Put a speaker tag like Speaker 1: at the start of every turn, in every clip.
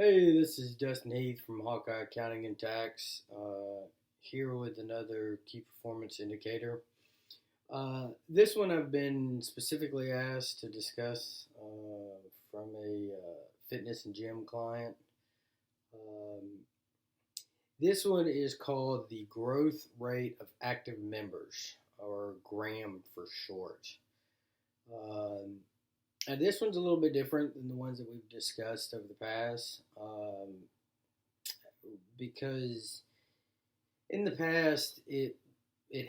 Speaker 1: Hey, this is Dustin Heath from HawkEye Accounting and Tax, here with another key performance indicator. This one I've been specifically asked to discuss from a fitness and gym client. Um, this one is called the growth rate of active members, or GRAM for short. Um, and this one's a little bit different than the ones that we've discussed over the past. Because in the past it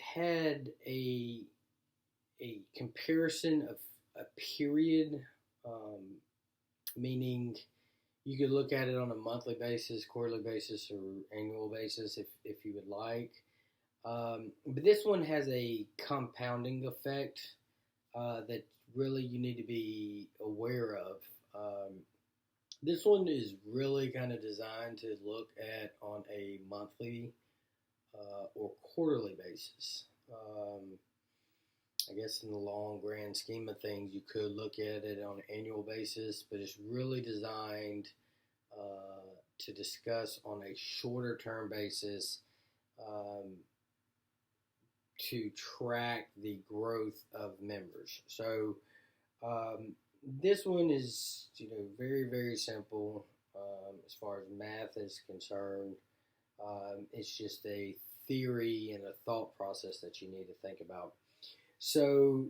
Speaker 1: had a comparison of a period, um, meaning you could look at it on a monthly basis, quarterly basis, or annual basis if you would like. But this one has a compounding effect that really you need to be aware of. Um, This one is really kind of designed to look at on a monthly or quarterly basis. I guess in the long grand scheme of things, you could look at it on an annual basis, but it's really designed to discuss on a shorter term basis um, to track the growth of members. So this one is, very, very simple as far as math is concerned. It's just a theory and a thought process that you need to think about. So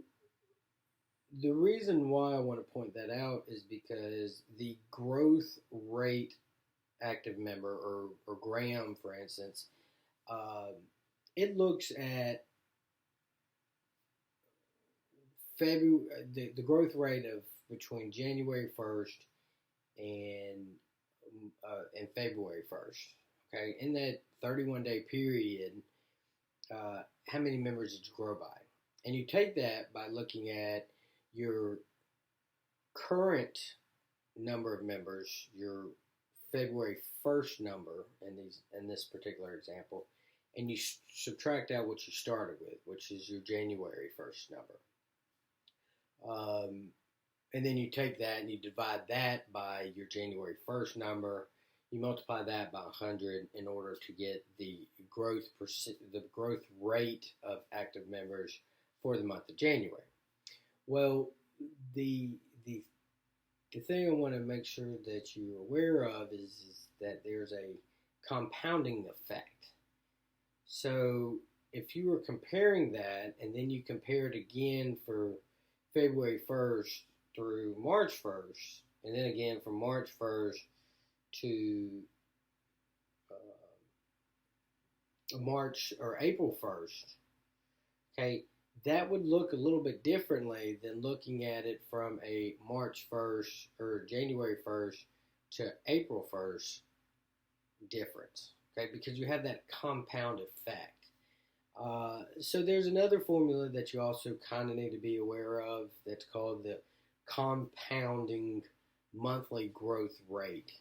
Speaker 1: the reason why I want to point that out is because the growth rate active member, or Graham, for instance, um, it looks at the growth rate of between January 1st and February 1st. Okay, in that 31-day period, how many members did you grow by? And you take that by looking at your current number of members, your February 1st number in this particular example, and you subtract out what you started with, which is your January 1st number. And then you take that and you divide that by your January 1st number. You multiply that by 100 in order to get the growth rate of active members for the month of January. Well, the the the thing I want to make sure that you're aware of is that there's a compounding effect. So if you were comparing that and then you compare it again for February 1st through March 1st, and then again from March 1st to March or April 1st, okay, that would look a little bit differently than looking at it from a March 1st or January 1st to April 1st difference, okay, because you have that compound effect. So there's another formula that you also kind of need to be aware of that's called the compounding monthly growth rate.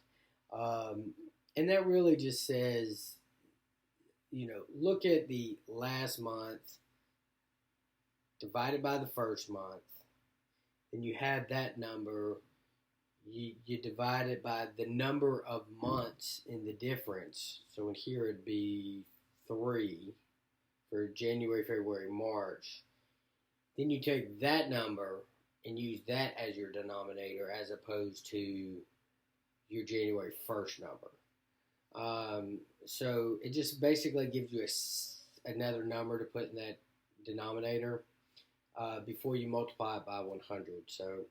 Speaker 1: And that really just says, look at the last month divided by the first month, and you have that number. You divide it by the number of months in the difference. So in here it'd be 3 for January, February, March. Then you take that number and use that as your denominator as opposed to your January 1st number. So it just basically gives you another number to put in that denominator before you multiply it by 100. So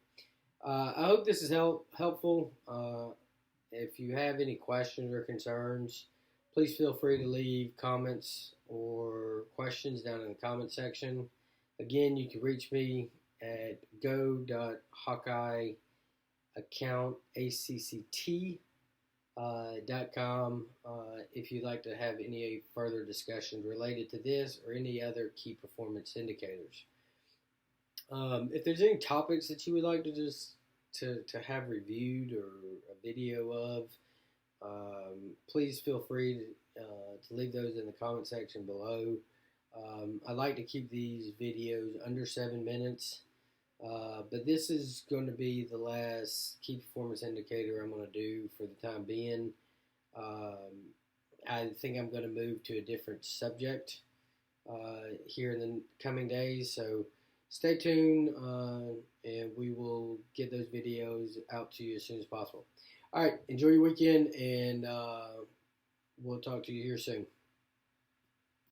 Speaker 1: I hope this is helpful. If you have any questions or concerns, please feel free to leave comments or questions down in the comment section. Again, you can reach me at go.hawkeyeacct.com if you'd like to have any further discussions related to this or any other key performance indicators. If there's any topics that you would like to to have reviewed or a video of, please feel free to leave those in the comment section below. I like to keep these videos under 7 minutes. But this is going to be the last key performance indicator I'm going to do for the time being. I think I'm going to move to a different subject here in the coming days. So stay tuned, and we will get those videos out to you as soon as possible. All right, enjoy your weekend, and we'll talk to you here soon.